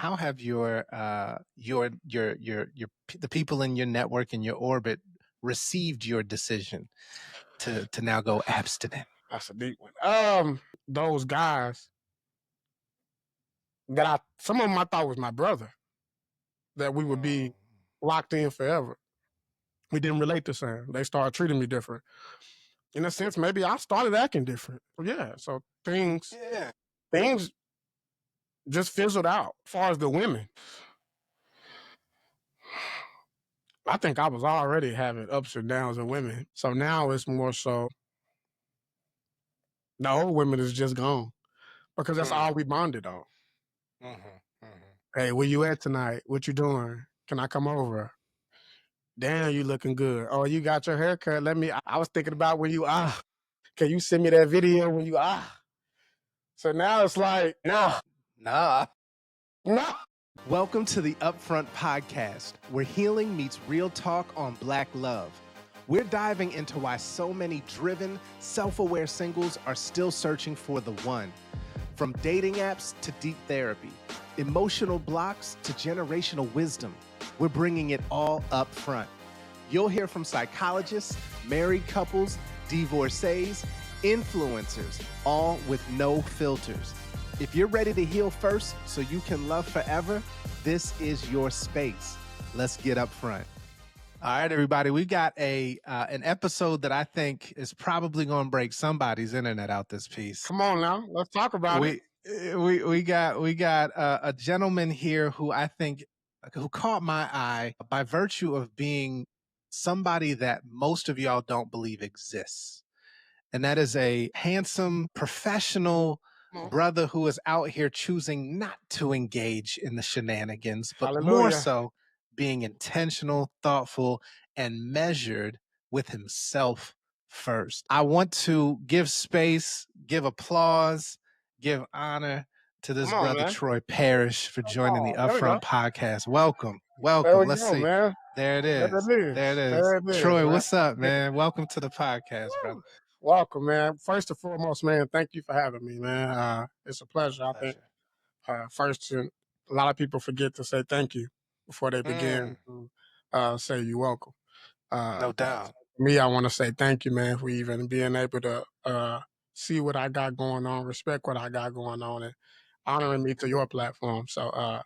how have the people in your network and your orbit received your decision to now go abstinent? That's a deep one. Those guys some of them I thought was my brother, that we would be locked in forever. We didn't relate the same. They started treating me different. In a sense, maybe I started acting different. Yeah, so things just fizzled out. As far as the women, I think I was already having ups and downs with women. So now it's more so the old women is just gone because that's all we bonded on. Hey, where you at tonight? What you doing? Can I come over? Damn, you looking good. Oh, you got your haircut. I was thinking about when you, can you send me that video when you, So now it's like, Nah. no. Welcome to the UpFront Podcast, where healing meets real talk on Black love. We're diving into why so many driven, self-aware singles are still searching for the one. From dating apps to deep therapy, emotional blocks to generational wisdom, we're bringing it all up front. You'll hear from psychologists, married couples, divorcees, influencers, all with no filters. If you're ready to heal first so you can love forever, this is your space. Let's get up front. All right, everybody, we got an episode that I think is probably going to break somebody's internet out this piece. Come on now, let's talk about it. We got a gentleman here who I think who caught my eye by virtue of being somebody that most of y'all don't believe exists. And that is a handsome, professional brother who is out here choosing not to engage in the shenanigans, but more so being intentional, thoughtful, and measured with himself first. I want to give space, give applause, give honor to this brother, man. Troy Parish, for joining the UpFront Podcast. Welcome. Let's see. Man. There it is. There it is. Troy, man. What's up, man? Welcome to the podcast, brother. Welcome, man. First and foremost, man, thank you for having me, man. It's a pleasure. I think first, a lot of people forget to say thank you before they begin to say you're welcome. No doubt. Me, I want to say thank you, man, for even being able to see what I got going on, respect what I got going on, and honoring me to your platform. So,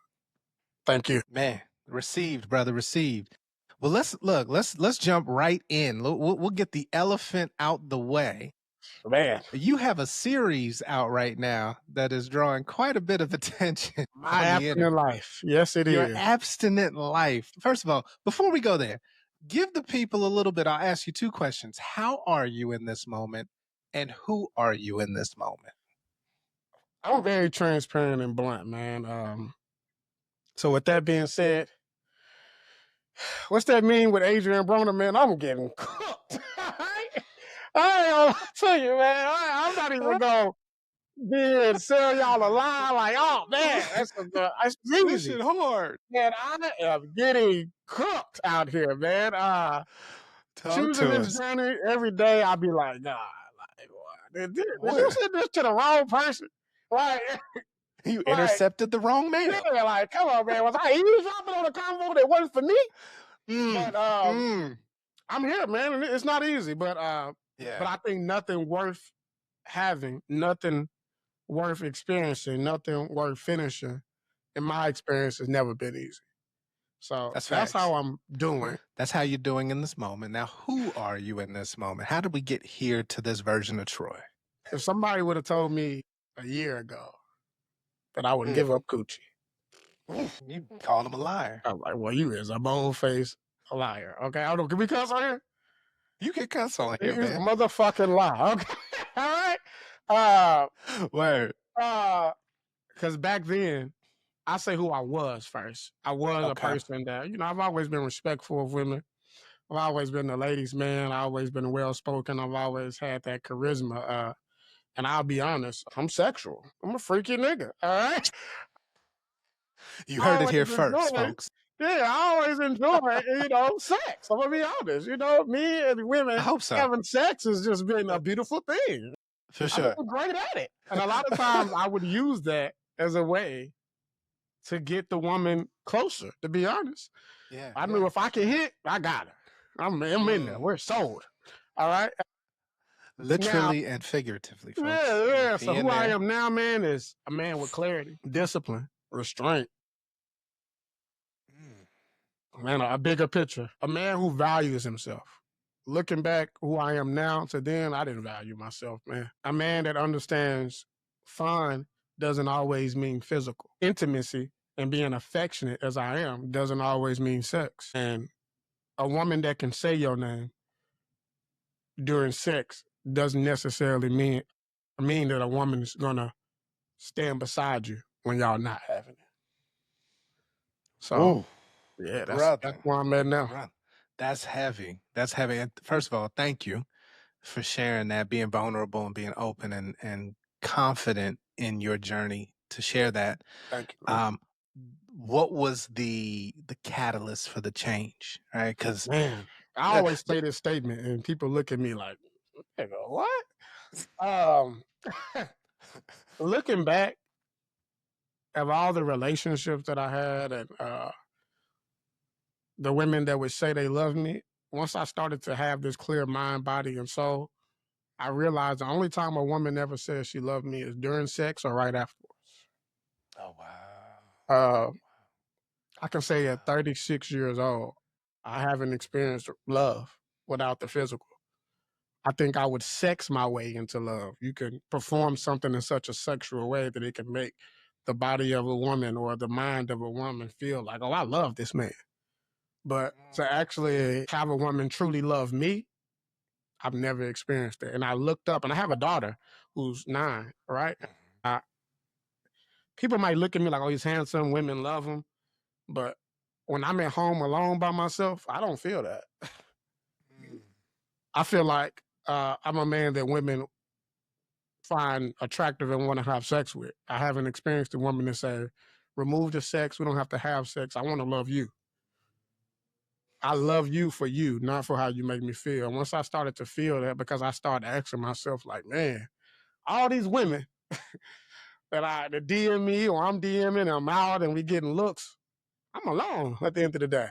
thank you, man. Received, brother. Received. Well, let's jump right in. We'll get the elephant out the way. Man, you have a series out right now that is drawing quite a bit of attention. My abstinent life. Yes, it is. Your abstinent life. First of all, before we go there, give the people a little bit. I'll ask you two questions. How are you in this moment? And who are you in this moment? I'm very transparent and blunt, man. So with that being said, what's that mean with Adrian Broner, man? I'm getting cooked. I ain't gonna tell you, man. I'm not even gonna be here and sell y'all a line like, oh, man, that's easy. This shit hard. Man, I am getting cooked out here, man. Choosing this journey every day, I'll be like, nah, did you send this to the wrong person? Like, you intercepted the wrong man. Yeah, like, come on, man. Was I eavesdropping on a convo that wasn't for me? But I'm here, man. And it's not easy, but I think nothing worth having, nothing worth experiencing, nothing worth finishing, in my experience, has never been easy. So that's how I'm doing. That's how you're doing in this moment. Now, who are you in this moment? How did we get here to this version of Troy? If somebody would have told me a year ago that I would give up coochie, you called him a liar. I'm like, well, you is a bold-faced liar. Okay, I don't. Can we cuss on here? You can cuss on here, man. Motherfucking lie. Okay, all right. Word. Because back then, I say who I was first. I was a person that, I've always been respectful of women. I've always been a ladies' man. I've always been well-spoken. I've always had that charisma. And I'll be honest, I'm sexual. I'm a freaky nigga, all right? You heard it here first, folks. Yeah, I always enjoy, sex. I'm going to be honest. Me and women having sex has just been a beautiful thing. For sure. I'm great at it. And a lot of times I would use that as a way to get the woman closer, to be honest. Yeah. I knew if I can hit, I got her. I'm in there. We're sold. All right. Literally and figuratively, folks. Yeah. So who I am now, man, is a man with clarity, discipline, restraint. Man, a bigger picture. A man who values himself. Looking back, who I am now to then, I didn't value myself, man. A man that understands fun doesn't always mean physical. Intimacy and being affectionate as I am doesn't always mean sex. And a woman that can say your name during sex doesn't necessarily mean that a woman is gonna stand beside you when y'all not having it. So, yeah, that's where I'm at now. Brother, that's heavy. That's heavy. And first of all, thank you for sharing that, being vulnerable and being open and confident in your journey to share that. Thank you. What was the catalyst for the change? Right? Because man, I always say this statement, and people look at me like, they go, "What?" Looking back of all the relationships that I had, and the women that would say they love me, once I started to have this clear mind, body, and soul, I realized the only time a woman ever says she loved me is during sex or right afterwards. Oh wow. I can say at 36 years old, I haven't experienced love without the physical. I think I would sex my way into love. You can perform something in such a sexual way that it can make the body of a woman or the mind of a woman feel like, oh, I love this man. But to actually have a woman truly love me, I've never experienced it. And I looked up, and I have a daughter who's 9, right? People might look at me like, oh, he's handsome, women love him. But when I'm at home alone by myself, I don't feel that. I feel like I'm a man that women find attractive and want to have sex with. I haven't experienced a woman that say, remove the sex, we don't have to have sex, I want to love you. I love you for you, not for how you make me feel. Once I started to feel that, because I started asking myself, like, man, all these women that DM me or I'm DMing, I'm out and we getting looks, I'm alone at the end of the day.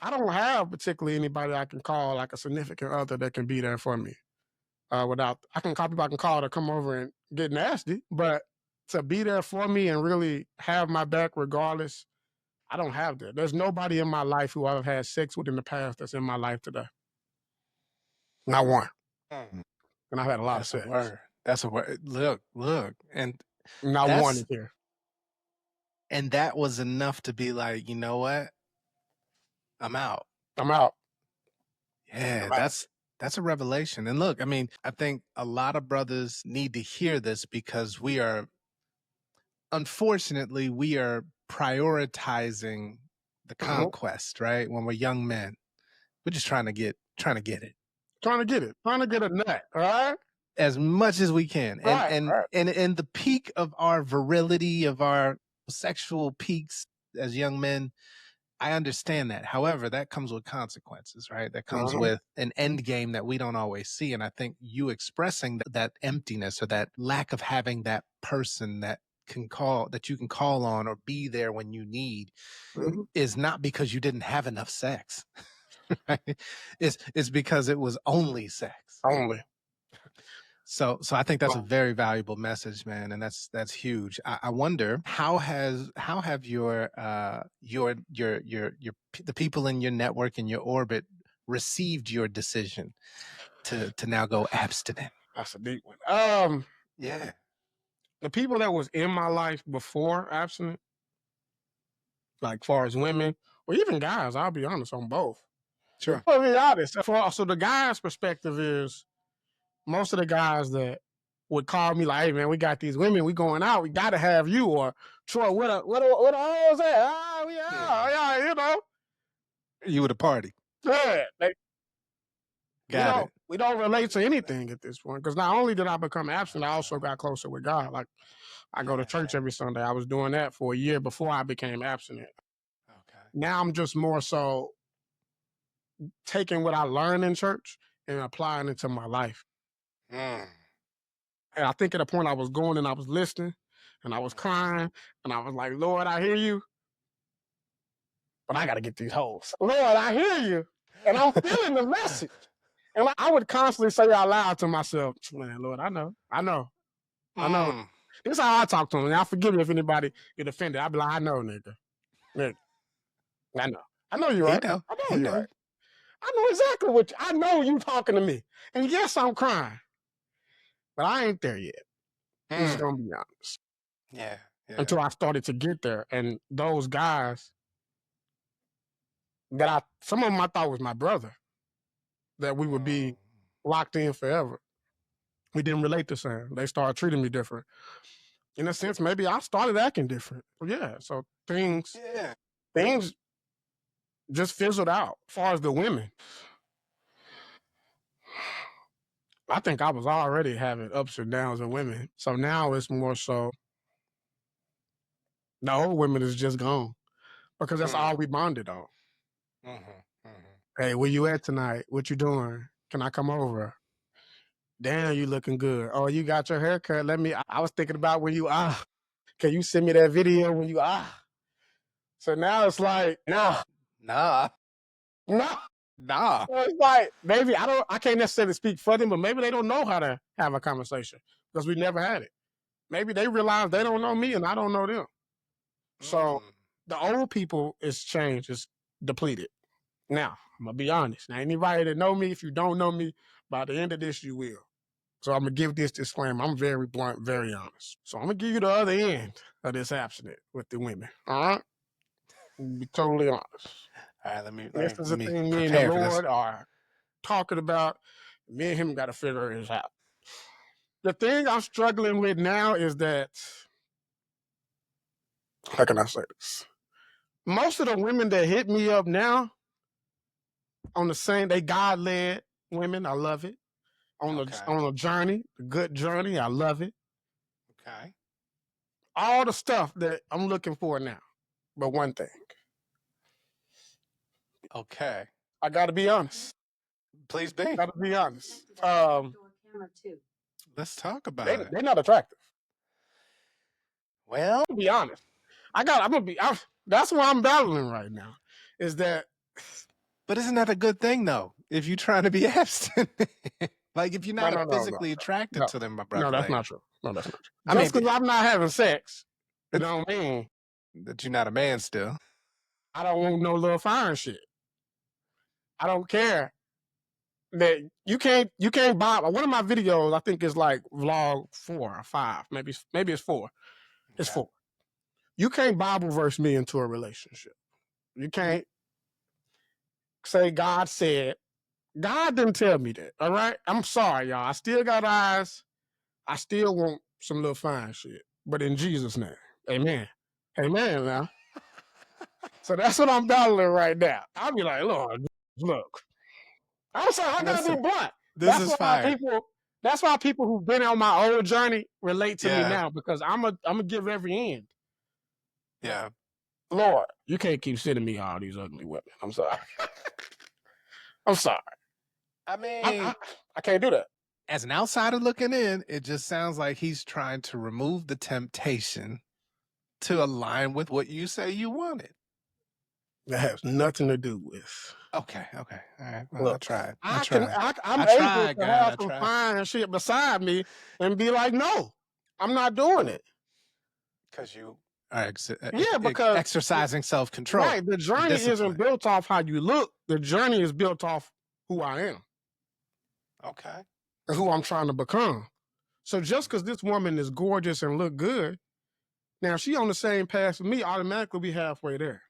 I don't have particularly anybody I can call like a significant other that can be there for me. I can call people I can call to come over and get nasty, but to be there for me and really have my back regardless, I don't have that. There's nobody in my life who I've had sex with in the past that's in my life today. Not one. And I've had a lot of sex. That's a word. Look. And not one is here. And that was enough to be like, you know what? I'm out. Yeah, that's a revelation. And look, I mean, I think a lot of brothers need to hear this because unfortunately, we are prioritizing the conquest, right? When we're young men, we're just trying to get it. Trying to get a nut, all right? As much as we can. And the peak of our virility, of our sexual peaks as young men, I understand that. However, that comes with consequences, right? That comes with an end game that we don't always see. And I think you expressing that emptiness or that lack of having that person that you can call on or be there when you need is not because you didn't have enough sex. Right? It's because it was only sex. So I think that's a very valuable message, man, and that's huge. I wonder how have the people in your network and your orbit received your decision to now go abstinent? That's a deep one. Yeah. The people that was in my life before abstinent, like far as women or even guys, I'll be honest on both. Sure. I'll be honest. So the guy's perspective is most of the guys that would call me like, hey man, we got these women, we going out, we gotta have you, or Troy, what the hell's that? We out, yeah, you know. You were the party. Yeah. Got it. We don't relate to anything at this point. Because not only did I become abstinent, I also got closer with God. Like I go to church every Sunday. I was doing that for a year before I became abstinent. Okay. Now I'm just more so taking what I learned in church and applying it to my life. And I think at a point I was going and I was listening, and I was crying, and I was like, Lord, I hear you, but I got to get these hoes. Lord, I hear you, and I'm feeling the message. And I would constantly say out loud to myself, man, Lord, I know. This is how I talk to him. Now, forgive me if anybody get offended. I'll be like, I know, nigga. I know. I know you're right. I know you're right. I know exactly I know you talking to me. And yes, I'm crying. But I ain't there yet. I'm just going to be honest. Yeah. Until I started to get there. And those guys that some of them I thought was my brother, that we would be locked in forever. We didn't relate the same. They started treating me different. In a sense, maybe I started acting different. Yeah. So things just fizzled out as far as the women. I think I was already having ups and downs with women. So now it's more so the old women is just gone because that's all we bonded on. Hey, where you at tonight? What you doing? Can I come over? Damn, you looking good. Oh, you got your haircut. I was thinking about when you, can you send me that video when you, So now it's like, nah. So it's like, maybe I can't necessarily speak for them, but maybe they don't know how to have a conversation because we never had it. Maybe they realize they don't know me and I don't know them. So the old people is changed, is depleted. Now, I'm going to be honest. Now, anybody that know me, if you don't know me, by the end of this, you will. So I'm going to give this disclaimer. I'm very blunt, very honest. So I'm going to give you the other end of this abstinence with the women. All right? Be totally honest. All right, let me this is the thing me and the Lord are talking about. Me and him got to figure this out. The thing I'm struggling with now is that, how can I say this? Most of the women that hit me up now on the same, they God-led women. I love it. On a journey, a good journey. I love it. Okay. All the stuff that I'm looking for now. But one thing. Okay. I got to be honest. Please be. Got to be honest. Let's talk about it. They're not attractive. Well, to be honest. That's what I'm battling right now. Is that. But isn't that a good thing, though? If you're trying to be abstinent. Like, if you're not physically attracted to them, my brother. No, that's not true. Just because I'm not having sex, it don't mean that you're not a man still. I don't want no little fine shit. I don't care that you can't buy. One of my videos, I think, is like vlog 4 or 5. Maybe it's 4. It's 4. You can't Bible verse me into a relationship. You can't say God said. God didn't tell me that. All right, I'm sorry, y'all. I still got eyes. I still want some little fine shit. But in Jesus' name, amen. Amen now. So that's what I'm battling right now. I'll be like, Lord, look. I'm sorry, I gotta be blunt. This is fire. That's why people who've been on my old journey relate to me now, because I'm a give every end. Yeah. Lord, you can't keep sending me all these ugly women. I'm sorry. I'm sorry. I mean, I can't do that. As an outsider looking in, it just sounds like he's trying to remove the temptation to align with what you say you wanted. That has nothing to do with. Okay. All right. Well, I tried. I'm able to have some fine shit beside me and be like, no, I'm not doing it. Because you are because exercising self-control. Right. The journey isn't built off how you look. The journey is built off who I am. Okay. And who I'm trying to become. So just because this woman is gorgeous and look good, now if she on the same path with me, automatically we halfway there.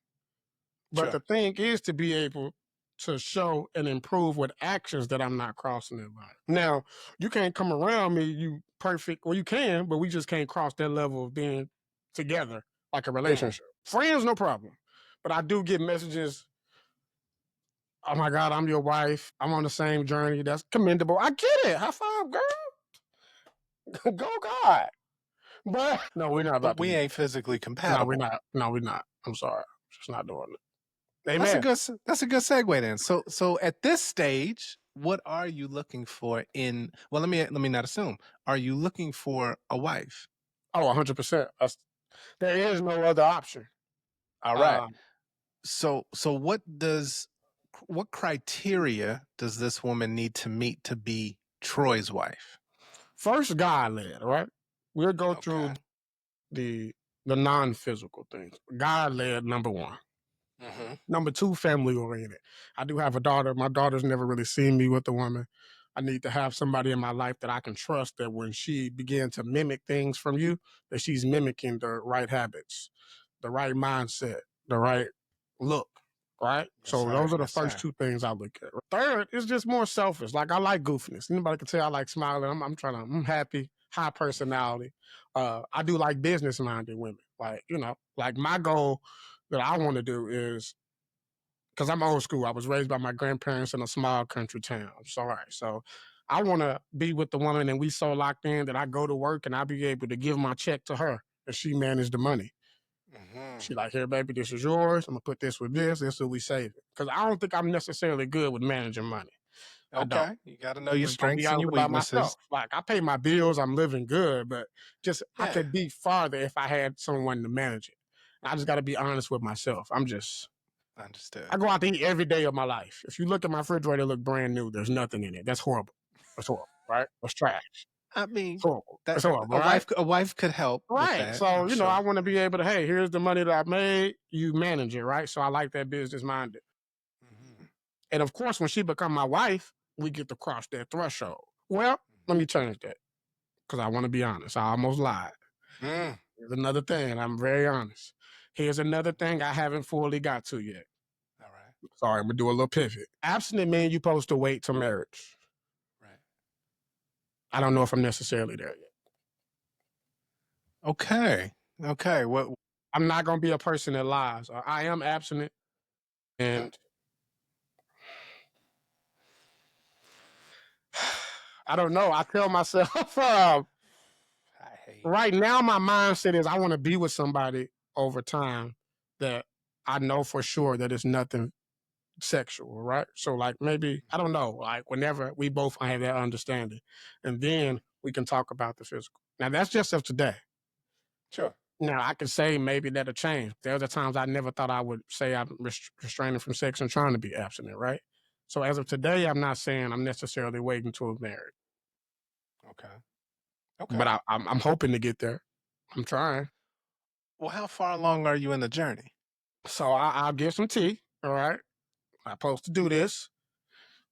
But the thing is to be able to show and improve with actions that I'm not crossing that line. Now, you can't come around me, you perfect. Well, you can, but we just can't cross that level of being together like a relationship. Friends, no problem. But I do get messages, oh my God, I'm your wife. I'm on the same journey. That's commendable. I get it. High five, girl. Go God. But no, we're not about to. We ain't physically compatible. No, we're not. I'm sorry. Just not doing it. Amen. That's a good segue then. So at this stage, what are you looking for in? Well, let me not assume. Are you looking for a wife? Oh, 100%. There is no other option. All right. So what criteria does this woman need to meet to be Troy's wife? First, God-led, right? We'll go through the non-physical things. God-led, number one. Mm-hmm. Number two, family-oriented. I do have a daughter. My daughter's never really seen me with a woman. I need to have somebody in my life that I can trust, that when she begins to mimic things from you, that she's mimicking the right habits, the right mindset, the right look, right? Yes, so sir. those are the Yes, first sir. two things I look at. Third, it's just more selfish. Like, I like goofiness. Anybody can tell I like smiling. I'm happy, high personality. I do like business-minded women. Like, like my goal that I want to do is, because I'm old school. I was raised by my grandparents in a small country town. So I want to be with the woman, and we so locked in that I go to work and I be able to give my check to her and she manage the money. Mm-hmm. She like, here, baby, this is yours. I'm gonna put this with this. This is what we save it. Because I don't think I'm necessarily good with managing money. I don't. Okay. You got to know your Just gonna be strengths and honest your about weaknesses. myself. Like, I pay my bills, I'm living good, but I Yeah. could be farther if I had someone to manage it. I just got to be honest with myself. Understood. I go out to eat every day of my life. If you look at my refrigerator, it look brand new. There's nothing in it. That's horrible. That's horrible, right? That's trash. I mean, It's horrible. that It's horrible, a right? wife could help with Right. that. So, I'm sure. I want to be able to, hey, here's the money that I made. You manage it, right? So I like that business minded. Mm-hmm. And of course, when she become my wife, we get to cross that threshold. Well, let me change that, because I want to be honest. I almost lied. Mm. Here's another thing. I'm very honest. Here's another thing I haven't fully got to yet. All right. Sorry, I'm gonna do a little pivot. Abstinent means you're supposed to wait till marriage. Right. I don't know if I'm necessarily there yet. Okay. What? I'm not gonna be a person that lies. I am abstinent, and I don't know. I tell myself, right now, my mindset is I want to be with somebody over time that I know for sure that it's nothing sexual, right? So, like, maybe, I don't know, like, whenever we both have that understanding, and then we can talk about the physical. Now, that's just of today. Sure. Now, I could say maybe that'll change. There's the times I never thought I would say I'm restraining from sex and trying to be abstinent, right? So as of today, I'm not saying I'm necessarily waiting till married. Okay. But I'm hoping to get there. I'm trying. Well, how far along are you in the journey? So I'll give some tea, all right? I'm supposed to do this,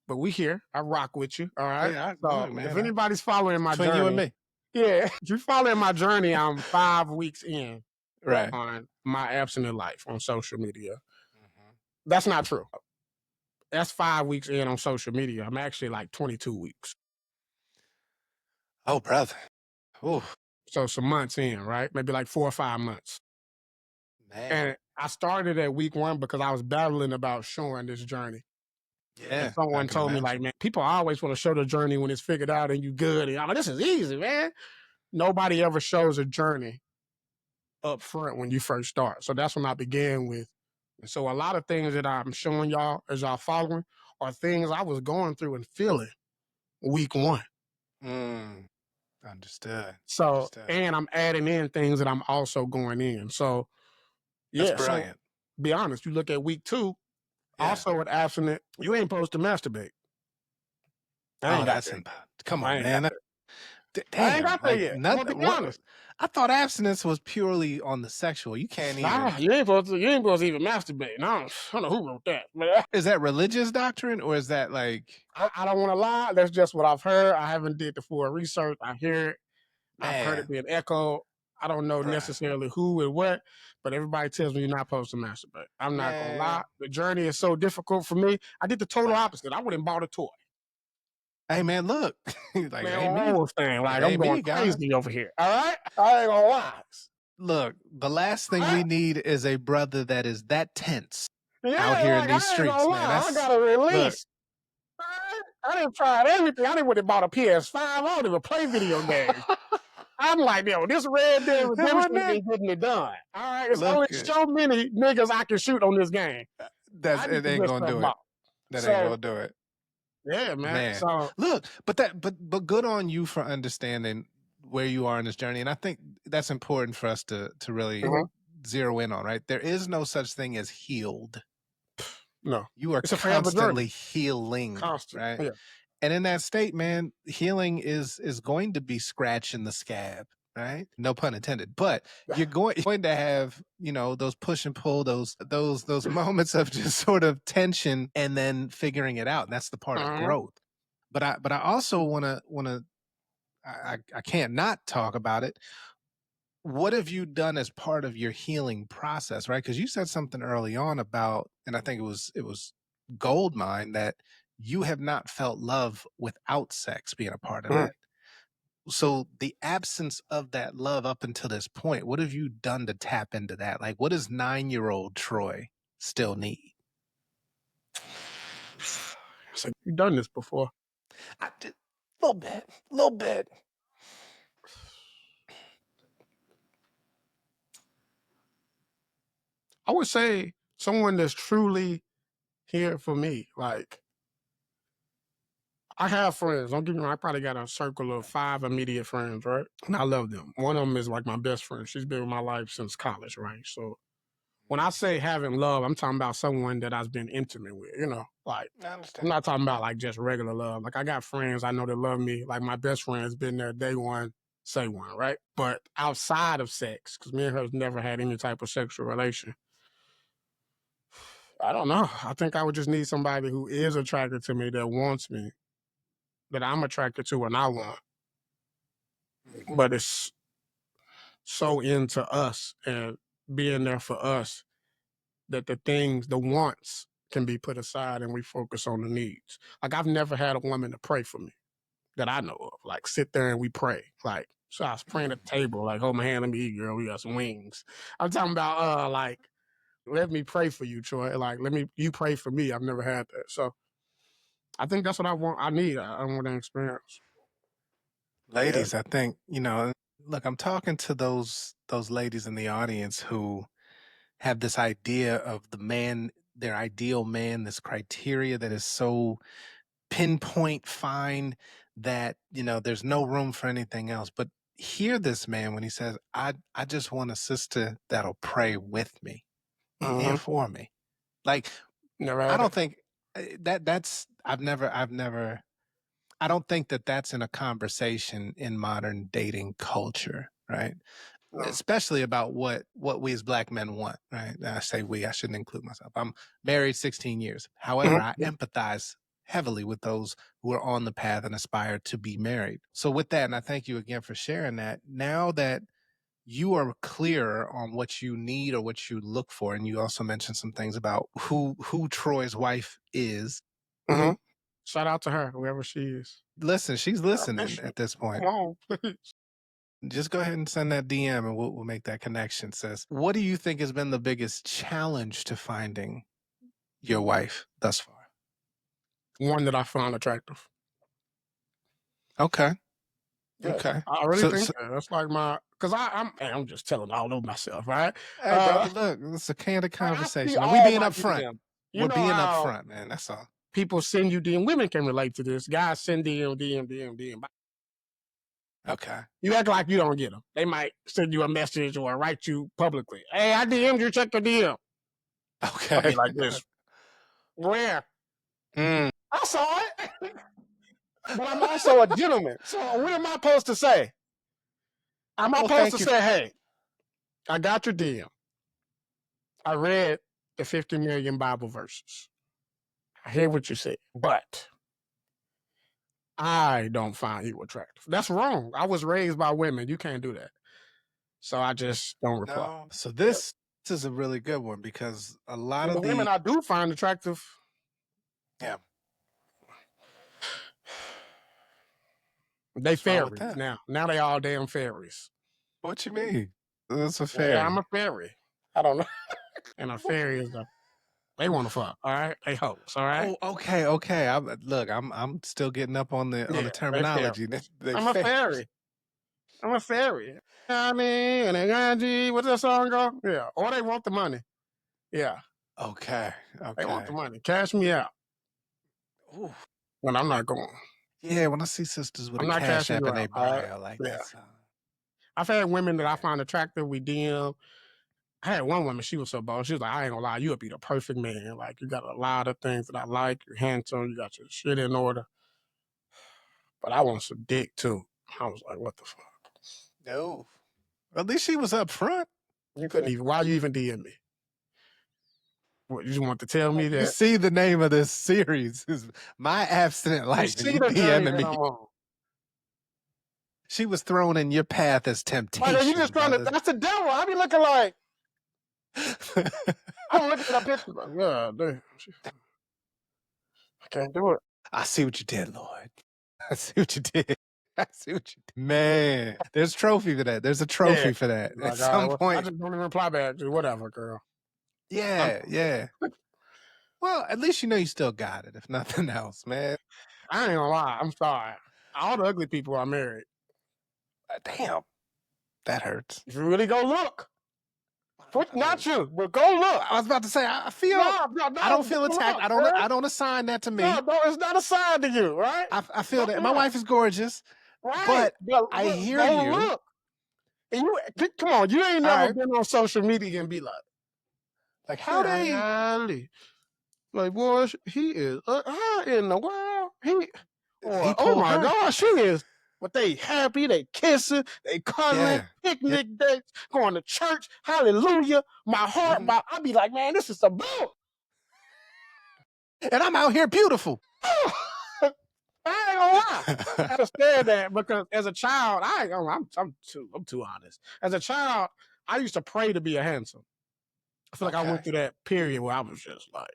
but we here. I rock with you, all right? Yeah, So man, if anybody's following my between journey, you and me, yeah, if you're following my journey, I'm 5 weeks in right? on my abstinent life on social media. Mm-hmm. That's not true. That's 5 weeks in on social media. I'm actually like 22 weeks. Oh, brother. Ooh. So some months in, right? Maybe like 4 or 5 months. Man. And I started at week 1 because I was battling about showing this journey. Yeah. And someone told me, like, man, people always want to show the journey when it's figured out and you good. And I'm like, this is easy, man. Nobody ever shows a journey up front when you first start. So that's when I began with. And so a lot of things that I'm showing y'all as y'all following are things I was going through and feeling week 1. Understood. So, and I'm adding in things that I'm also going in. So, yeah. That's brilliant. So, be honest, you look at week 2, also with abstinent, you ain't supposed to masturbate. That's come on, man. Damn, I ain't got there yet. Nothing. I thought abstinence was purely on the sexual. You can't even. Nah, you ain't supposed to even masturbate. No, I don't know who wrote that. But is that religious doctrine or is that like? I don't want to lie. That's just what I've heard. I haven't did the full research. I hear it. Man. I've heard it being echoed. I don't know necessarily who and what, but everybody tells me you're not supposed to masturbate. I'm not gonna lie. The journey is so difficult for me. I did the total opposite. I went and bought a toy. Hey man, look. Like, man, thing. Like, I'm going crazy over here. All right? I ain't gonna lie. Look, the last thing we need is a brother that is that tense out here in these streets, man. I gotta release. I didn't try everything. I didn't went and bought a PS5. I don't even play video games. I'm like, yo, this Red Dead Redemption ain't getting it done. All right, it's only so many niggas I can shoot on this game. It ain't gonna do it. That ain't gonna do it. Yeah, man. So look, but good on you for understanding where you are in this journey, and I think that's important for us to really zero in on, right? There is no such thing as healed. No. You are It's a forever constantly journey. healing, Constant. right? Yeah. And in that state, man, healing is going to be scratching the scab, right? No pun intended. But you're going to have, those push and pull, those moments of just sort of tension and then figuring it out. And that's the part of growth. But I also wanna I can't not talk about it. What have you done as part of your healing process, right? Because you said something early on about, and I think it was gold mine, that you have not felt love without sex being a part of that. So the absence of that love up until this point, what have you done to tap into that? Like, what does 9-year-old Troy still need? So you've done this before. I did a little bit. I would say someone that's truly here for me. Like, I have friends. Don't get me wrong. I probably got a circle of 5 immediate friends, right? And I love them. One of them is like my best friend. She's been in my life since college, right? So when I say having love, I'm talking about someone that I've been intimate with, like, I understand. I'm not talking about like just regular love. Like, I got friends I know that love me. Like, my best friend has been there day one, say one, right? But outside of sex, because me and her have never had any type of sexual relation, I don't know. I think I would just need somebody who is attracted to me, that wants me, that I'm attracted to and I want. But it's so into us and being there for us that the wants can be put aside and we focus on the needs. Like, I've never had a woman to pray for me that I know of. Like, sit there and we pray. Like, so I was praying at the table, like, hold my hand, let me eat, girl. We got some wings. I'm talking about like, let me pray for you, Troy. Like, you pray for me. I've never had that. So I think that's what I want. I need. I want that experience. Ladies, I think, look, I'm talking to those ladies in the audience who have this idea of the man, their ideal man, this criteria that is so pinpoint fine that, there's no room for anything else. But hear this man when he says, I just want a sister that'll pray with me and for me. Like, Never I had don't it. think I don't think that that's in a conversation in modern dating culture, right? No. Especially about what we as Black men want, right? I say we, I shouldn't include myself. I'm married 16 years. However, I empathize heavily with those who are on the path and aspire to be married. So with that, and I thank you again for sharing that, now that you are clear on what you need or what you look for, and you also mentioned some things about who Troy's wife is. Shout out to her, whoever she is. Listen, she's listening at this point. Come on, please. Just go ahead and send that DM and we'll make that connection, sis. What do you think has been the biggest challenge to finding your wife thus far? One that I found attractive. Okay. Yeah, okay. I really think that's like because I'm just telling all of myself, right? Hey, brother, look, it's a candid conversation. And we being upfront. We're being upfront, man. That's all. People send you DM. Women can relate to this. Guys send DM. Okay. You act like you don't get them. They might send you a message or write you publicly. Hey, I DM'd you. Check your DM. Okay. I'll be like this. Where? I saw it. But I'm also a gentleman. So what am I supposed to say? I'm supposed to say, hey, I got your DM. I read the 50 million Bible verses. I hear what you said, but I don't find you attractive. That's wrong. I was raised by women. You can't do that. So I just don't reply. No. So this is a really good one because a lot of the women I do find attractive. Yeah. They fairies now. Now they all damn fairies. What you mean? That's a fairy. Yeah, I'm a fairy. I don't know. And a fairy is they want to fuck, all right? They hoes, all right? Oh, okay. I'm still getting up on the terminology. I'm a fairy. I'm a fairy. You know what I mean? And they what's that song go? Yeah. Or they want the money. Yeah. Okay. They want the money. Cash me out. When I'm not going. Yeah, when I see sisters with a cash app in their bio like that. I've had women that I find attractive. We DM. I had one woman, she was so bold. She was like, I ain't gonna lie, you would be the perfect man. Like, you got a lot of things that I like. You're handsome. You got your shit in order. But I want some dick, too. I was like, what the fuck? No. At least she was up front. You couldn't even, why you even DM me? What, you just want to tell me that? You see the name of this series is My Abstinent Life. You see the journey that I'm on. She was thrown in your path as temptation. Like, you just trying to, that's the devil. I be looking like, I'm looking at that picture like, yeah, damn. I can't do it. I see what you did, Lord. I see what you did. I see what you did. Man, there's a trophy for that. There's a trophy for that. Like, at some point. I just don't even reply back to whatever, girl. Yeah. Well, at least you know you still got it, if nothing else, man. I ain't gonna lie. I'm sorry. All the ugly people are married. Damn. That hurts. If you really go look. Not you, but go look. I was about to say, I feel. No, I don't feel attacked. Look, I don't assign that to me. No, it's not assigned to you, right? I feel that. My wife is gorgeous, right? But I hear you. Look. And you, come on, you ain't never been on social media and be like how they, like, boy, he is, how in the world? Oh my God, she is. But they happy, they kissing, they cuddling, picnic dates, going to church, hallelujah. My heart, I be like, man, this is a boat. And I'm out here beautiful. I ain't gonna lie. I understand that because as a child, I'm too honest. As a child, I used to pray to be a handsome. I feel like I went through that period where I was just like,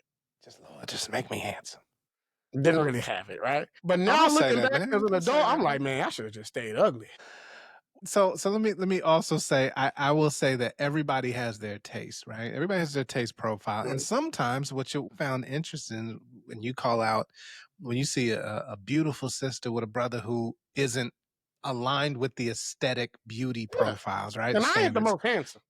Lord, just make me handsome. Didn't really have it, right? But now looking back as an adult, I'm like, man, I should have just stayed ugly. So let me also say, I will say that everybody has their taste, right? Everybody has their taste profile. And sometimes what you found interesting when you call out, when you see a beautiful sister with a brother who isn't aligned with the aesthetic beauty profiles, right? And I ain't the most handsome.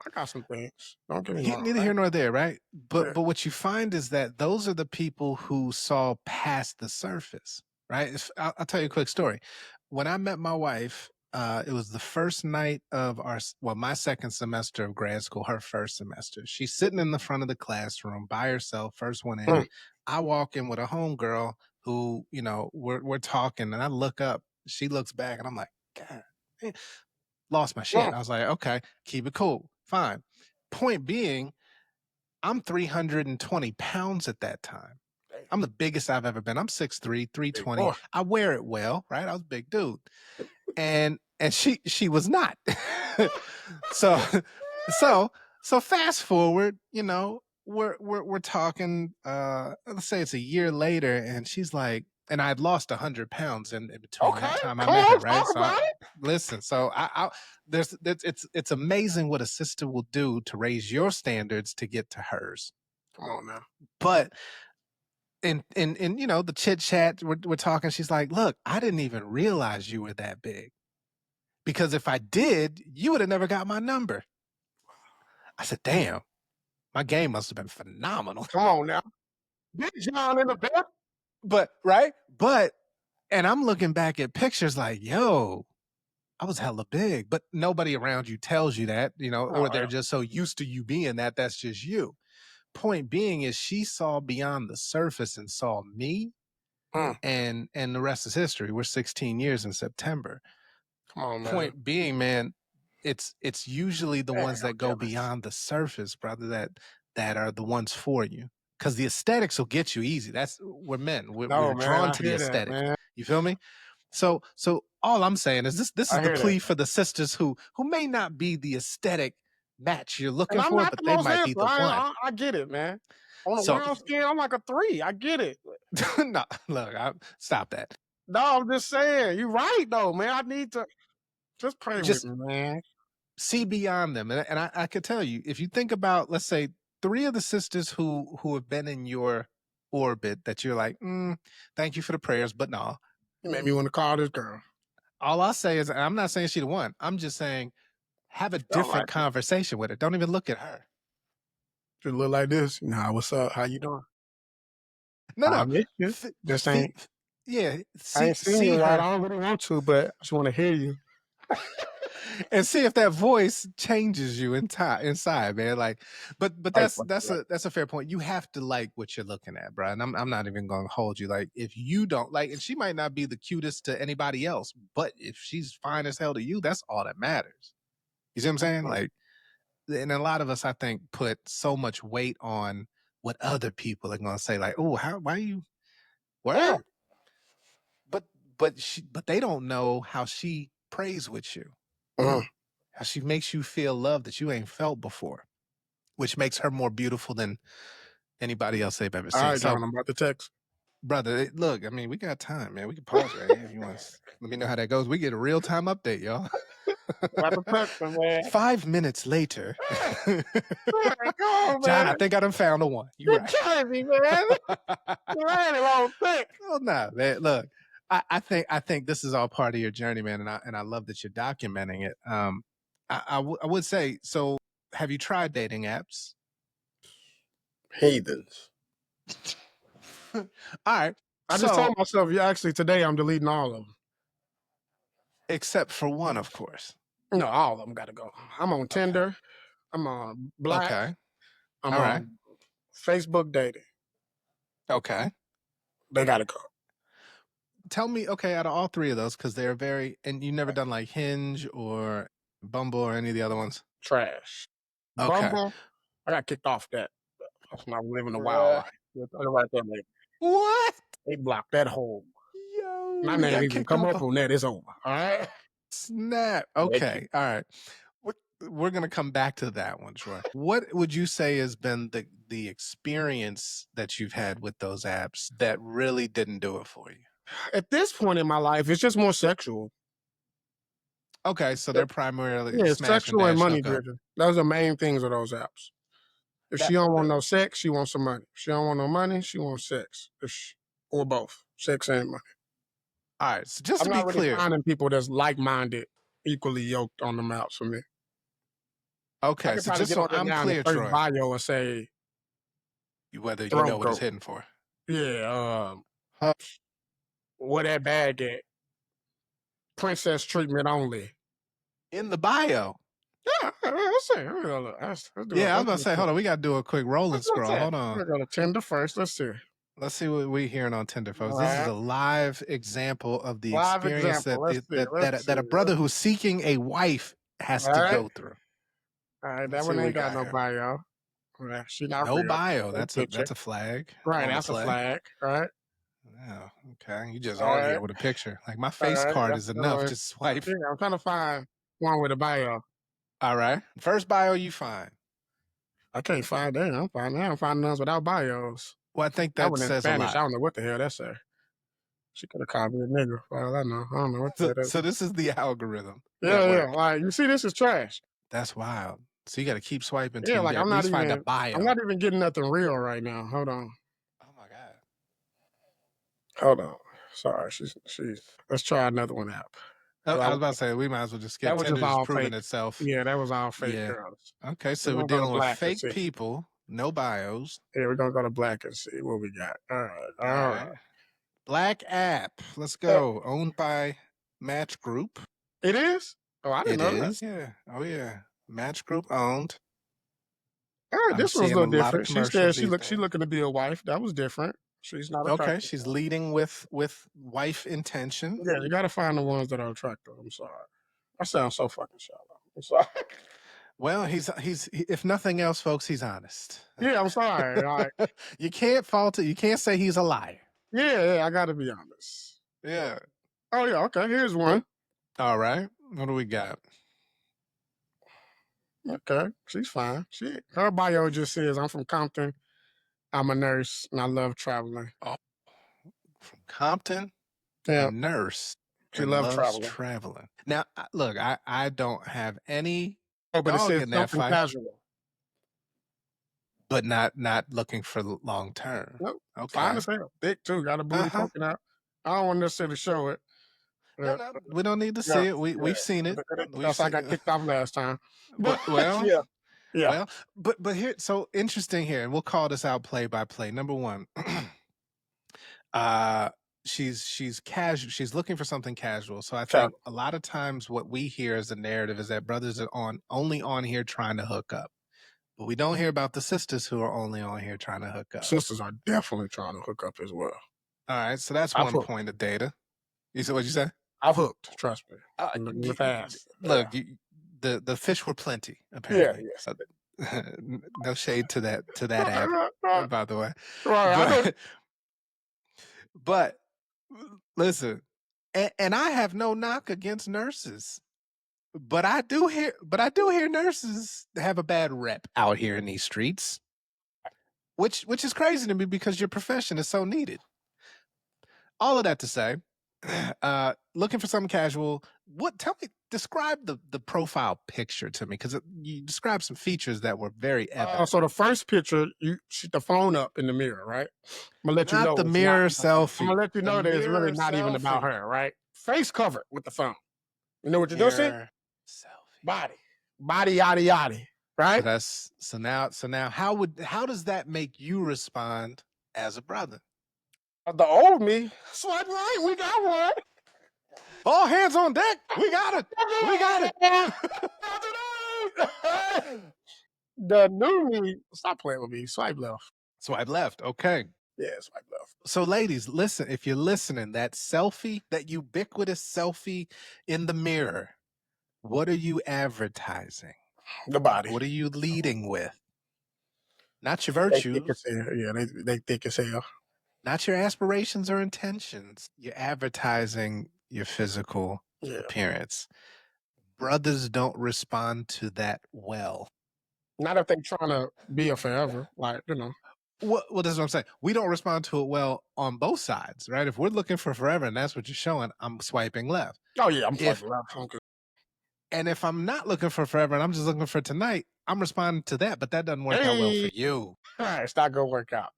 I got some things. Don't get me wrong. Neither here nor there, right? But what you find is that those are the people who saw past the surface, right? I'll tell you a quick story. When I met my wife, it was the first night of my second semester of grad school, her first semester. She's sitting in the front of the classroom by herself, first one in. I walk in with a homegirl who, we're talking, and I look up. She looks back, and I'm like, God, man, lost my shit. I was like, okay, keep it cool. Fine. Point being, I'm 320 pounds at that time. I'm the biggest I've ever been. I'm 6'3", 320. I wear it well, right? I was a big dude. And she was not. So fast forward, we're talking, let's say it's a year later, and she's like, and I'd lost 100 pounds in between that time I met her, right? So listen, so it's amazing what a sister will do to raise your standards to get to hers. Come on now. But in the chit chat, we're talking, she's like, look, I didn't even realize you were that big. Because if I did, you would have never got my number. I said, damn, my game must have been phenomenal. Come on now. Big John in the back. And I'm looking back at pictures like, yo, I was hella big, but nobody around you tells you that, or they're just so used to you being that, that's just you. Point being is she saw beyond the surface and saw me, and the rest is history. We're 16 years in September. Come on, man. Point being, man, it's usually the ones that go beyond the surface, brother, that are the ones for you. Because the aesthetics will get you easy. We're men. We're drawn to the aesthetic. You feel me? So all I'm saying is this is the plea for the sisters who may not be the aesthetic match you're looking for, but they might be the one. I get it, man. On a round skin, I'm like a 3. I get it. No, look, stop that. No, I'm just saying. You're right, though, man. I need to just pray with me, man. See beyond them. And I could tell you, if you think about, let's say, 3 of the sisters who have been in your orbit that you're like, thank you for the prayers, but no. You made me want to call this girl. All I'll say is, I'm not saying she the one. I'm just saying, have a different conversation with her. Don't even look at her. Just look like this. Nah, what's up? How you doing? No. I miss you. Just ain't. Yeah. I ain't seen you. I don't really want to, but I just want to hear you. and see if that voice changes you inside, man. Like, but that's a fair point. You have to like what you're looking at, bro. And I'm not even going to hold you. Like, if you don't like, and she might not be the cutest to anybody else, but if she's fine as hell to you, that's all that matters. You see what I'm saying? Like, and a lot of us, I think, put so much weight on what other people are going to say. Like, oh, why you? Where? But they don't know how she prays with you. How she makes you feel love that you ain't felt before, which makes her more beautiful than anybody else they've ever seen. All right, John, I'm about to text. Brother, look, I mean, we got time, man. We can pause right here if you want. Let me know how that goes. We get a real-time update, y'all. About to text him, man. 5 minutes later. Come on, John, man. I think I done found the one. You're right. Killing me, man. You ain't long thick. Oh, no, man. Look, I think this is all part of your journey, man, and I love that you're documenting it. I would say, so have you tried dating apps? Heathens. All right. I just told myself, actually, today I'm deleting all of them. Except for one, of course. No, all of them got to go. I'm on Tinder. I'm on Black. Okay. I'm on Facebook dating. Okay. They got to go. Tell me, okay, out of all three of those, because they're and you never done like Hinge or Bumble or any of the other ones? Trash. Okay. Bumble, I got kicked off that. That's not living a wild life. Right there, like, what? They blocked that whole. Yo, my name even come up on that. It's over. All right. Snap. Okay. All right. We're gonna come back to that one, Troy. What would you say has been the experience that you've had with those apps that really didn't do it for you? At this point in my life, it's just more sexual. Okay, so they're primarily sexual and money driven. Those are main things of those apps. If she don't want no sex, she wants some money. If she don't want no money, she wants sex. Or both, sex and money. All right, so just to be clear, really finding people that's like-minded, equally yoked on the apps for me. Okay, so just so I'm clear, Troy, bio and say whether you know what it's hitting for. Yeah, where that bag at? Princess treatment only. In the bio. Yeah, let's see. I was about to say, hold on, we got to do a quick roll and scroll. Hold on. We're going to Tinder first. Let's see. Let's see what we're hearing on Tinder, folks. This is a live example of the experience that a brother who's seeking a wife has to go through. All right, that one ain't got no bio. She not no real. bio. That's a flag. Right, that's a flag. Right. Yeah. Okay. You just on here with a picture. Like my face card is enough to swipe. Yeah, I'm trying to find one with a bio. All right. First bio you find. I can't find that. I'm finding ones without bios. Well, I think that says Spanish. a lot. I don't know what the hell that says. She could have called me a nigga. Well, I know. I don't know what that is. So this is the algorithm. Yeah. Like, you see, this is trash. That's wild. So you got to keep swiping. Yeah, like I'm not even find a bio. I'm not even getting nothing real right now. Hold on. Oh my god. Hold on. Sorry, she's. Let's try another one out. I was about to say we might as well just get Tinder's proving itself. Yeah, that was all fake girls. Okay, so we're dealing with fake people, no bios. Yeah, we're gonna go to Black and see what we got. All right. Black app. Let's go. Owned by Match Group. It is? Oh, I didn't know that. Yeah. Oh yeah. Match Group owned. All right, this was a little different. She said she looking to be a wife. That was different. She's not attractive. Okay, she's leading with wife intention. Yeah, you got to find the ones that are attractive. I'm sorry. I sound so fucking shallow. I'm sorry. Well, he's if nothing else, folks, he's honest. Yeah, I'm sorry. Like, you can't fault it. You can't say he's a liar. Yeah, I got to be honest. Yeah. Oh yeah. Okay. Here's one. All right. What do we got? Okay, she's fine. Her bio just says, "I'm from Compton. I'm a nurse and I love traveling." Oh, from Compton, yeah, a nurse. She loves traveling. Now, look, I don't have any. But it says something casual. But not looking for long term. Nope. Okay. Fine as hell. Big too. Got a booty poking out. I don't want necessarily show it. No, we don't need to see it. We've seen it. I got kicked off last time. Well, yeah. Well, but here, so interesting here, and we'll call this out play by play. Number one, she's casual. She's looking for something casual. So I think Casual. a lot of times what we hear as a narrative is that brothers are only on here trying to hook up. But we don't hear about the sisters who are only on here trying to hook up. Sisters are definitely trying to hook up as well. All right, so that's I've one hooked. point of data. You said what you said? I've hooked. Trust me. In the Y- past. Look, Yeah. the fish were plenty Yeah. apparently. Yes. No shade to that app, by the way. Right. I know. But listen, and I have no knock against nurses, but I do hear nurses have a bad rep out here in these streets, which is crazy to me because your profession is so needed. All of that to say, looking for something casual. Describe the profile picture to me, because you described some features that were very evident. So the first picture, you shoot the phone up in the mirror, right? I'm gonna let you know. Not the mirror selfie. I'm gonna let you know that it's really not even about her, right? Face covered with the phone. You know what you're doing? Selfie. Body, yada yada, right? So now how does that make you respond as a brother? The old me, swipe right, we got one. All hands on deck. We got it. We got it. The new me, stop playing with me. Swipe left. Swipe left. Okay. Yeah, swipe left. So ladies, listen, if you're listening, that selfie, that ubiquitous selfie in the mirror, what are you advertising? The body. What are you leading with? Not your virtues. They thick as hell. Not your aspirations or intentions. You're advertising your physical appearance. Brothers don't respond to that well. Not if they're trying to be a forever, like, you know. Well, that's what I'm saying. We don't respond to it well on both sides, right? If we're looking for forever and that's what you're showing, I'm swiping left. Oh, yeah, I'm swiping left. Okay. And if I'm not looking for forever and I'm just looking for tonight, I'm responding to that, but that doesn't work out well for you. All right, it's not going to work out.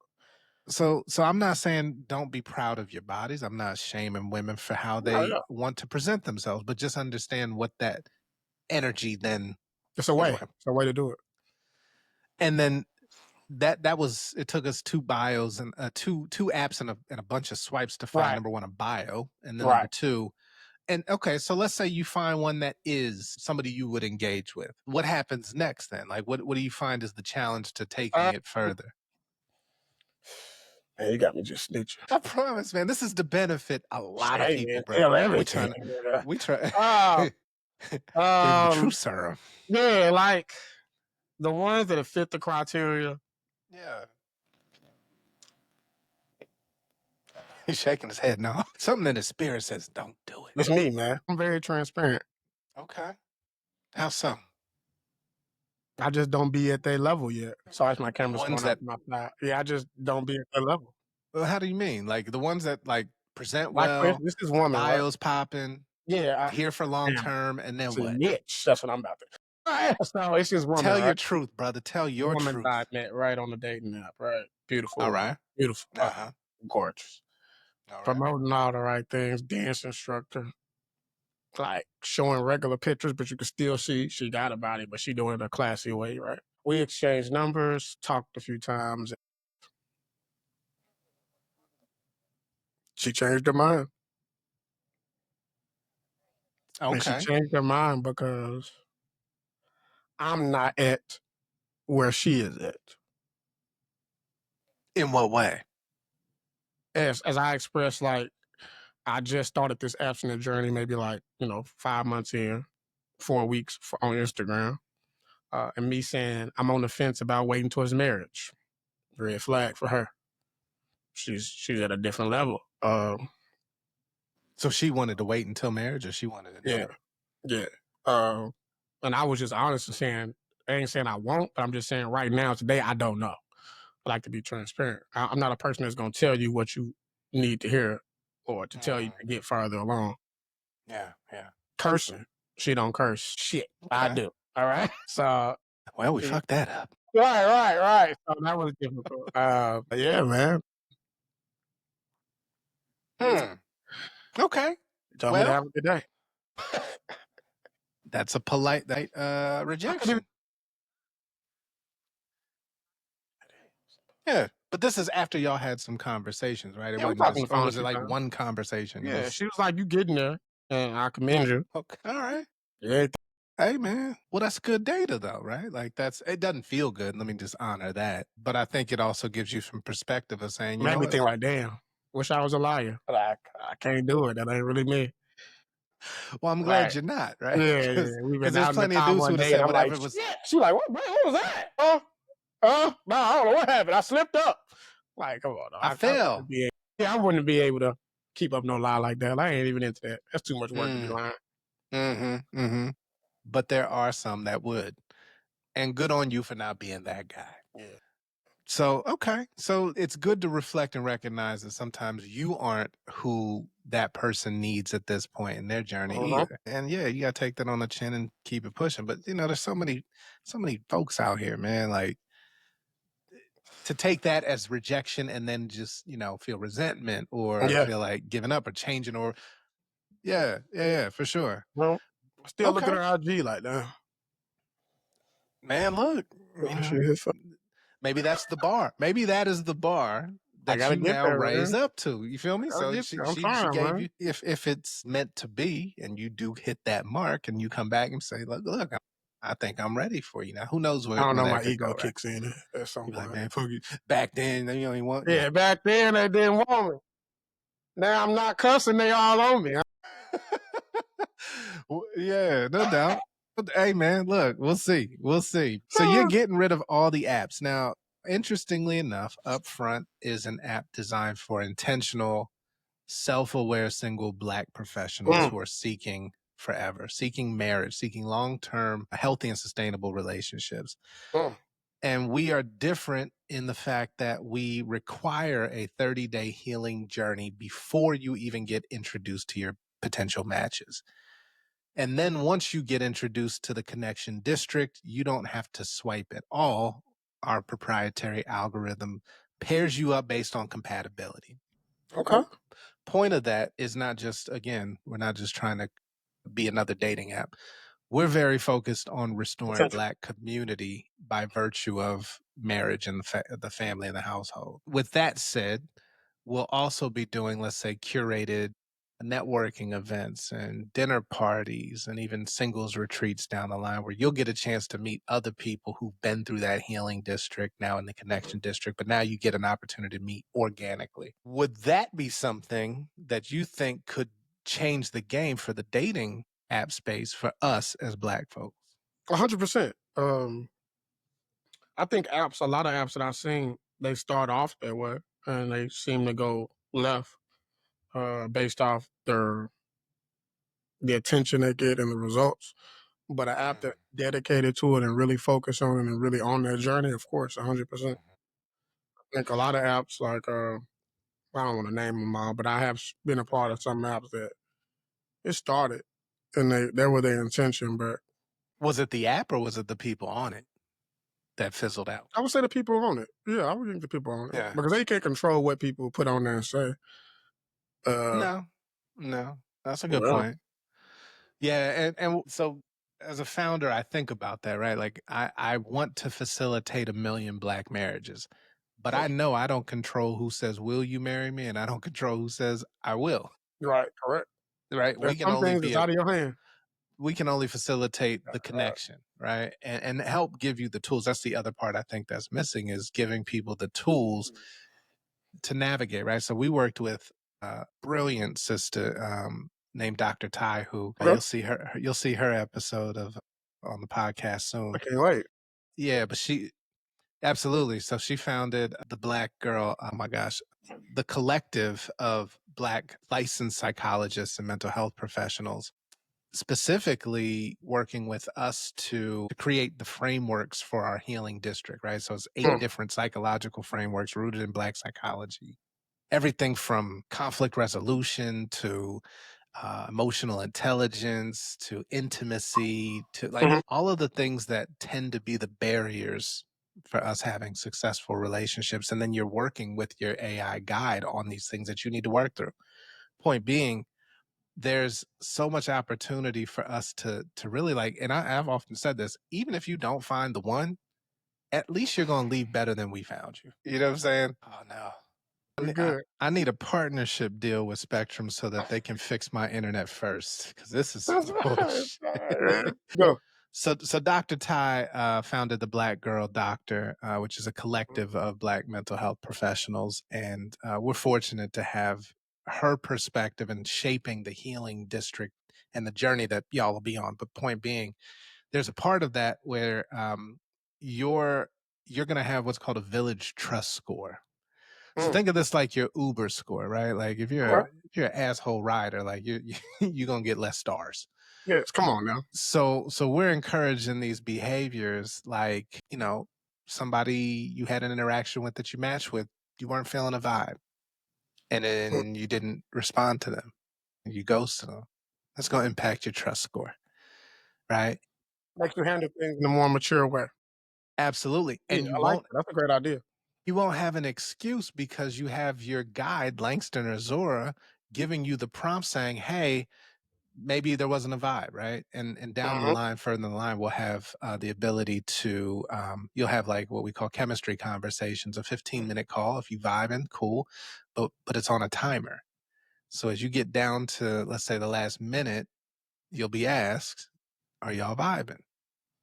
So I'm not saying don't be proud of your bodies. I'm not shaming women for how they want to present themselves, but just understand what that energy then. It's a way. It's a way to do it. And then that was, it took us 2 bios and two apps and a bunch of swipes to find number 1, a bio, and then number 2. And okay, so let's say you find one that is somebody you would engage with. What happens next then? Like what do you find is the challenge to taking it further? Man, you got me just snitching. I promise, man. This is to benefit a lot of people, bro. Tell everything. We try. The truth serum. Yeah, like the ones that fit the criteria. Yeah. He's shaking his head no. Something in his spirit says, don't do it. It's me, man. I'm very transparent. Okay. How so? I just don't be at their level yet. Sorry, my camera's going up my side. Yeah, I just don't be at their level. Well, how do you mean? Like the ones that like present well, like this is woman, bios popping, here for long term, and then what? Niche. That's what I'm about to. So it's just woman. Tell your truth, brother. Tell your truth. Woman.net, right on the dating app, right? Beautiful. All right. Beautiful. Gorgeous. All right. Promoting all the right things. Dance instructor. Like showing regular pictures, but you can still see she got a body, but she doing it a classy way, right? We exchanged numbers, talked a few times. She changed her mind. Okay. And she changed her mind because I'm not at where she is at. In what way? As I expressed, like, I just started this abstinence journey, maybe like, 5 months in, 4 weeks on Instagram. And me saying I'm on the fence about waiting towards marriage. Red flag for her. She's at a different level. So she wanted to wait until marriage, or she wanted to know? Yeah. And I was just honest and saying, I ain't saying I won't, but I'm just saying right now, today, I don't know. I like to be transparent. I'm not a person that's going to tell you what you need to hear or to tell you to get farther along. Yeah. Cursing. She don't curse. Shit. Okay. I do. All right? So. Well, we fucked that up. Right. So that was difficult. Yeah, man. Okay. Told me to have a good day. That's a polite rejection. Yeah. But this is after y'all had some conversations, right? It Yeah, we wasn't talked on just, the or phone a was it few like times. one conversation? It Yeah, was she was like, "You getting there, and I commend you." okay. All right. Yeah, Hey man, well that's good data though, right? Like it doesn't feel good. Let me just honor that. But I think it also gives you some perspective of saying, you made know me what? think like, "Damn, wish I was a liar, but I can't do it. That ain't really me." Well, I'm glad Right. you're not, right? Yeah, Because yeah. We've been there's out in the plenty of car dudes who one would have day, and said I'm like, whatever was. "Shit." She like, "What, man? What was that?" No, I don't know what happened. I slipped up. Like, come on, I I wouldn't fell. be. Yeah, I wouldn't be able to keep up no lie like that. I ain't even into that. That's too much work to be Mm, lying. mm-hmm. But there are some that would, and good on you for not being that guy. Yeah. So, okay. So it's good to reflect and recognize that sometimes you aren't who that person needs at this point in their journey Uh-huh. either. And yeah, you got to take that on the chin and keep it pushing. But you know, there's so many folks out here, man, like to take that as rejection and then just, you know, feel resentment or Yeah. feel like giving up or changing or yeah, for sure. Well, I still look at Okay. her IG like that. Man, look, you She know, hit maybe that's the bar. Maybe that is the bar I that gotta you get now there, raise man. up to. You feel me? I gotta So get there. I'm she trying, gave man. you if it's meant to be and you do hit that mark and you come back and say, look, I think I'm ready for you now. Who knows I don't where know. that My could ego go, right? kicks in at some You be like, point. man, fuck you. Back then, you know, you want Yeah, back then they didn't want me. Now I'm not cussing. They all on me. Yeah, no doubt. But, hey, man, look, we'll see. We'll see. So you're getting rid of all the apps. Now, interestingly enough, UpFront is an app designed for intentional, self-aware single Black professionals Mm, who are seeking forever, seeking marriage, seeking long-term, healthy and sustainable relationships. mm. And we are different in the fact that we require a 30-day healing journey before you even get introduced to your potential matches. And then once you get introduced to the connection district, you don't have to swipe at all. Our proprietary algorithm pairs you up based on compatibility. Okay. Point of that is not just, again, we're not just trying to be another dating app. We're very focused on restoring Potential. Black community by virtue of marriage and the family and the household. With that said, we'll also be doing, let's say, curated networking events and dinner parties and even singles retreats down the line where you'll get a chance to meet other people who've been through that healing district now in the connection district, but now you get an opportunity to meet organically. Would that be something that you think could change the game for the dating app space for us as Black folks? 100%. I think apps, a lot of apps that I've seen, they start off that way and they seem to go left based off the attention they get and the results. But an app that dedicated to it and really focus on it and really on their journey, of course, 100%. I think a lot of apps like I don't want to name them all, but I have been a part of some apps that it started and they were their intention, but Was it the app or was it the people on it that fizzled out? I would say the people on it. Yeah, I would think the people on it Yeah. because they can't control what people put on there and say. No, no, that's a good Well, point. Yeah, and so as a founder, I think about that, right? Like I want to facilitate 1 million Black marriages, but I know I don't control who says, "Will you marry me?" and I don't control who says, "I will." right, correct. Right? There's some things that's out of your hand. We can only facilitate the Right. connection, right? And help give you the tools. That's the other part I think that's missing is giving people the tools to navigate, right? So we worked with a brilliant sister named Dr. Ty, who Okay. you'll see her episode of on the podcast I soon. can't wait. Yeah, but she absolutely. So she founded the Black Girl, oh my gosh, the collective of Black licensed psychologists and mental health professionals, specifically working with us to create the frameworks for our healing district, right? So it's 8 Mm, different psychological frameworks rooted in Black psychology. Everything from conflict resolution to emotional intelligence to intimacy to like mhm. all of the things that tend to be the barriers for us having successful relationships. And then you're working with your AI guide on these things that you need to work through. Point being, there's so much opportunity for us to really like, and I've often said this, even if you don't find the one, at least you're gonna leave better than we found you. You know what I'm saying? Oh no. We good. I need a partnership deal with Spectrum so that they can fix my internet first, because this is some That's right. bullshit. Go. So Dr. Ty founded the Black Girl Doctor, which is a collective of Black mental health professionals, and we're fortunate to have her perspective in shaping the healing district and the journey that y'all will be on. But point being, there's a part of that where you're going to have what's called a village trust score. So think of this like your Uber score, right? Like Okay. if you're an asshole rider, like you're gonna get less stars. Yes, come on now. So we're encouraging these behaviors, like, somebody you had an interaction with that you matched with, you weren't feeling a vibe, and then you didn't respond to them, and you ghosted them. That's gonna impact your trust score, right? Makes you handle things in a more mature way. Absolutely. Yeah, And I like that. That's a great idea. you won't have an excuse because you have your guide, Langston or Zora, giving you the prompt saying, hey, maybe there wasn't a vibe, right? And down the Mhm. line, further in the line, we'll have the ability to, you'll have like what we call chemistry conversations, a 15-minute call. If you vibing, cool, but it's on a timer. So as you get down to, let's say, the last minute, you'll be asked, are y'all vibing?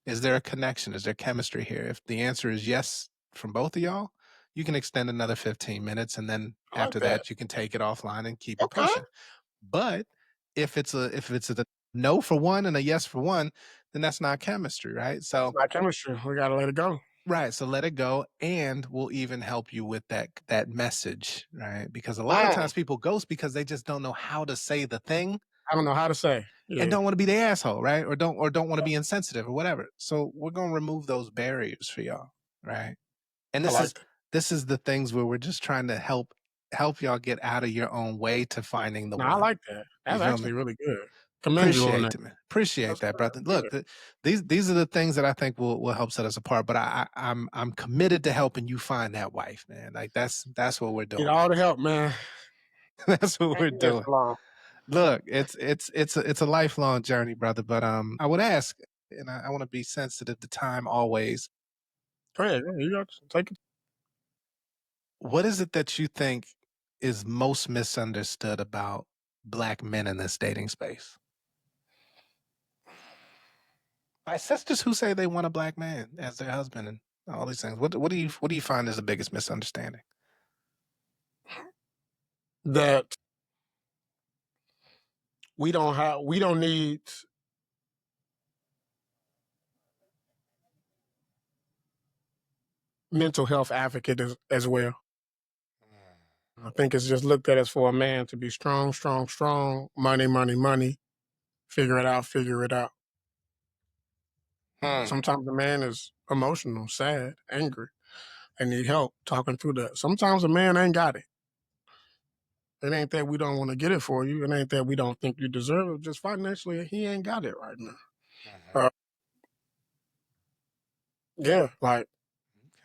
Is there a connection? Is there chemistry here? If the answer is yes from both of y'all, you can extend another 15 minutes, and then I like after that. that, you can take it offline and keep it Okay. pushing. But if it's a no for one and a yes for one, then that's not chemistry, right? It's So not chemistry. We gotta let it go. right, so let it go, and we'll even help you with that message, right? Because a lot of Mm. times people ghost because they just don't know how to say the thing I don't know how to say. and Yeah. don't want to be the asshole, right? Or don't want to be insensitive or whatever. So we're gonna remove those barriers for y'all, right? And I this like is that. this is the things where we're just trying to help y'all get out of your own way to finding the No, I one. like that. You That's feel me? actually really good. Commend you on Appreciate that. it, man. Appreciate That's that, brother. Look, good. these are the things that I think will help set us apart. But I'm committed to helping you find that wife, man. Like that's what we're Need doing. all the help, man. That's what Can't we're do this doing. alone. Look, it's a lifelong journey, brother. But I would ask, and I want to be sensitive to time always. Go ahead. You got take it. What is it that you think is most misunderstood about Black men in this dating space? My sisters who say they want a Black man as their husband and all these things. What do you find is the biggest misunderstanding? That we don't need mental health advocate as well. I think it's just looked at as for a man to be strong, strong, strong, money, money, money, figure it out, figure it out. Hmm. Sometimes a man is emotional, sad, angry, and need help talking through that. Sometimes a man ain't got it. It ain't that we don't want to get it for you. It ain't that we don't think you deserve it. Just financially, he ain't got it right now. Mhm. Uh, yeah, like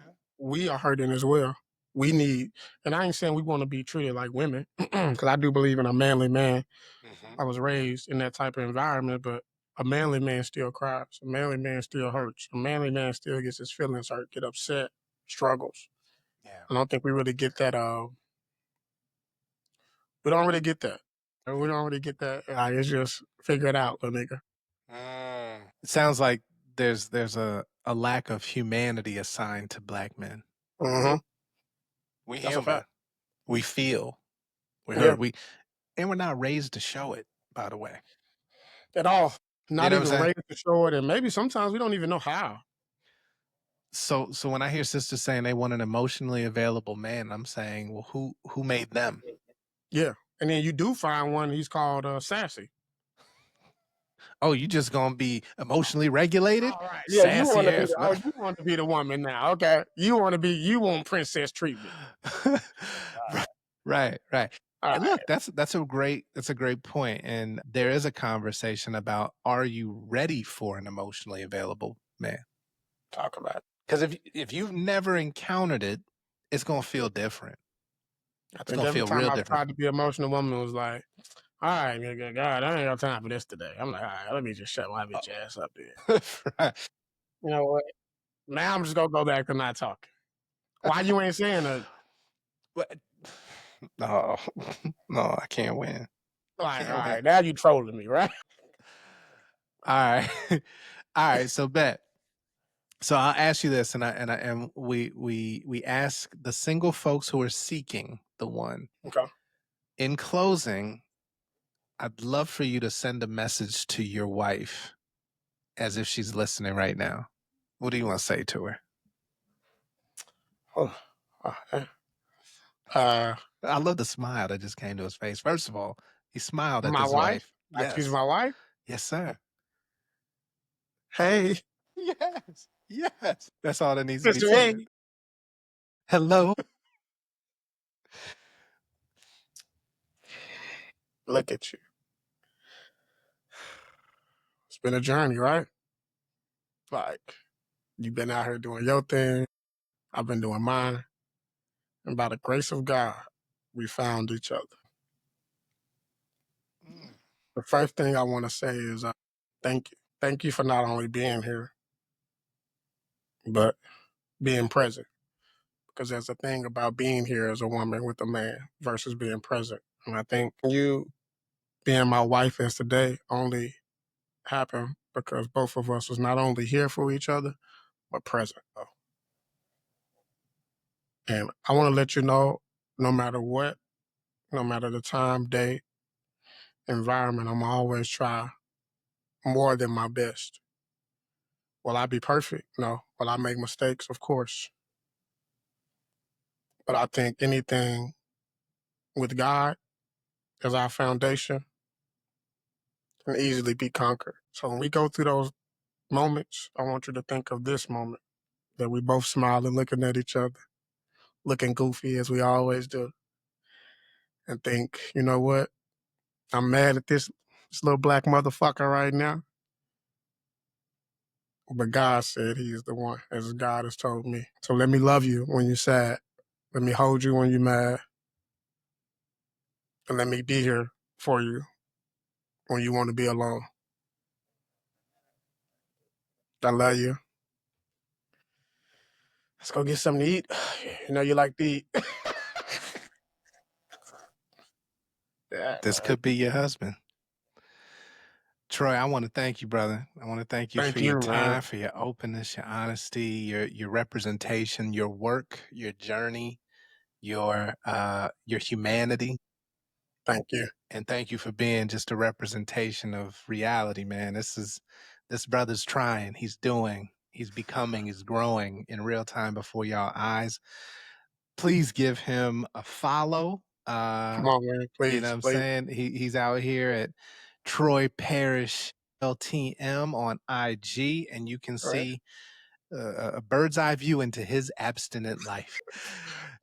Okay. we are hurting as well. We need, and I ain't saying we want to be treated like women, because I do believe in a manly man. Mhm. I was raised in that type of environment, but a manly man still cries. A manly man still hurts. A manly man still gets his feelings hurt, get upset, struggles. Yeah. I don't think we really get that. We don't really get that. We don't really get that. It's just figure it out, little nigga. It sounds like there's a lack of humanity assigned to Black men. Mm-hmm. We That's a human. fact. We feel. We Yeah, hurt. And we're not raised to show it, by the way. at all. You Not know what I'm even saying? ready to show it, and maybe sometimes we don't even know how. So when I hear sisters saying they want an emotionally available man, I'm saying, well, who made them? Yeah, and then you do find one. He's called sassy. Oh, you just gonna be emotionally regulated, All right. Yeah, you want sassy to be ass? the you want to be the woman now. Okay, you want princess treatment. Right, right. All And right. look, that's a great point. And there is a conversation about, are you ready for an emotionally available man? Talk about it. Because if you've never encountered it, it's gonna feel different. I It's think gonna every feel time real I've different. tried to be emotional, woman was like, "All right, nigga, God, I ain't got time for this today." I'm like, "All right, let me just shut my bitch ass up then." Right. You know what? Now I'm just gonna go back to not talking. Why you ain't saying that? No, no, I can't win. All right, now you trolling me, right? All right, all right. So bet. So I'll ask you this, and we ask the single folks who are seeking the one. Okay. In closing, I'd love for you to send a message to your wife, as if she's listening right now. What do you want to say to her? I love the smile that just came to his face. First of all, he smiled at my his wife. Yes. Excuse my wife. Yes, sir. Hey. Yes. Yes. That's all that needs to be Mr. said. A. Hello. Look at you. It's been a journey, right? Like, you've been out here doing your thing. I've been doing mine. And by the grace of God, we found each other. The first thing I want to say is thank you. Thank you for not only being here, but being present. Because there's a thing about being here as a woman with a man versus being present. And I think you being my wife as today only happened because both of us was not only here for each other, but present. And I want to let you know, no matter what, no matter the time, day, environment, I'm always try more than my best. Will I be perfect? No. Will I make mistakes? Of course. But I think anything with God as our foundation can easily be conquered. So when we go through those moments, I want you to think of this moment that we both smiling, looking at each other, looking goofy as we always do, and think, you know what? I'm mad at this little black motherfucker right now. But God said he is the one, as God has told me. So let me love you when you're sad. Let me hold you when you're mad. And let me be here for you when you want to be alone. I love you. Let's go get something to eat. You know you like to eat. This could be your husband. Troy, I want to thank you, brother. I want to thank you for your time, for your openness, your honesty, your representation, your work, your journey, your humanity. Thank you. And thank you for being just a representation of reality, man. This brother's trying, he's doing, he's becoming, he's growing in real time before y'all eyes. Please give him a follow. Come on, man. Please. You know what I'm saying? He's out here at Troy Parish LTM on IG, and you can see a bird's eye view into his abstinent life.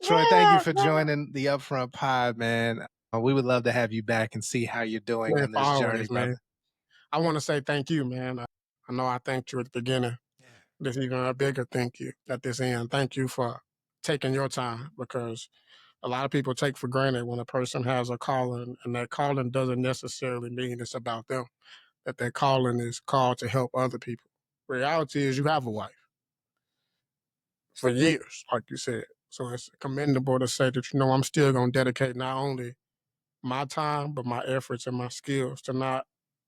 Troy, thank you for joining the UpFront Pod, man. We would love to have you back and see how you're doing on this journey, brother. Man. I want to say thank you, man. I know I thanked you at the beginning. There's even a bigger thank you at this end. Thank you for taking your time, because a lot of people take for granted when a person has a calling, and that calling doesn't necessarily mean it's about them, that their calling is called to help other people. Reality is you have a wife for years, like you said. So it's commendable to say that, I'm still going to dedicate not only my time, but my efforts and my skills to not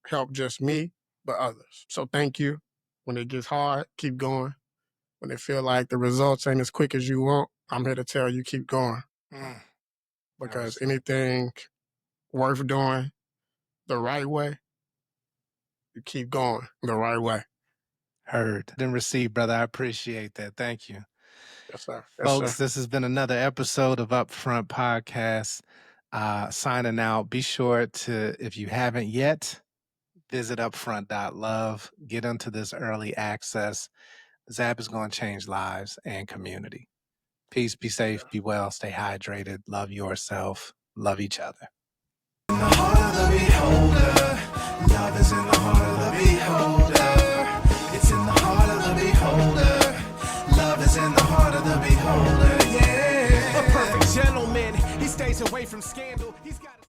help just me, but others. So thank you. When it gets hard, keep going. When it feel like the results ain't as quick as you want, I'm here to tell you keep going. Because anything worth doing the right way, you keep going the right way. Heard and received, brother. I appreciate that. Thank you. Yes, sir. Folks, this has been another episode of UpFront Podcast. Signing out. Be sure to, if you haven't yet, visit upfront.love. Get into this early access. This app is going to change lives and community. Peace, be safe, be well, stay hydrated, love yourself, love each other. In the heart of the beholder, love is in the heart of the beholder. It's in the heart of the beholder, love is in the heart of the beholder, yeah. A perfect gentleman, he stays away from scandal.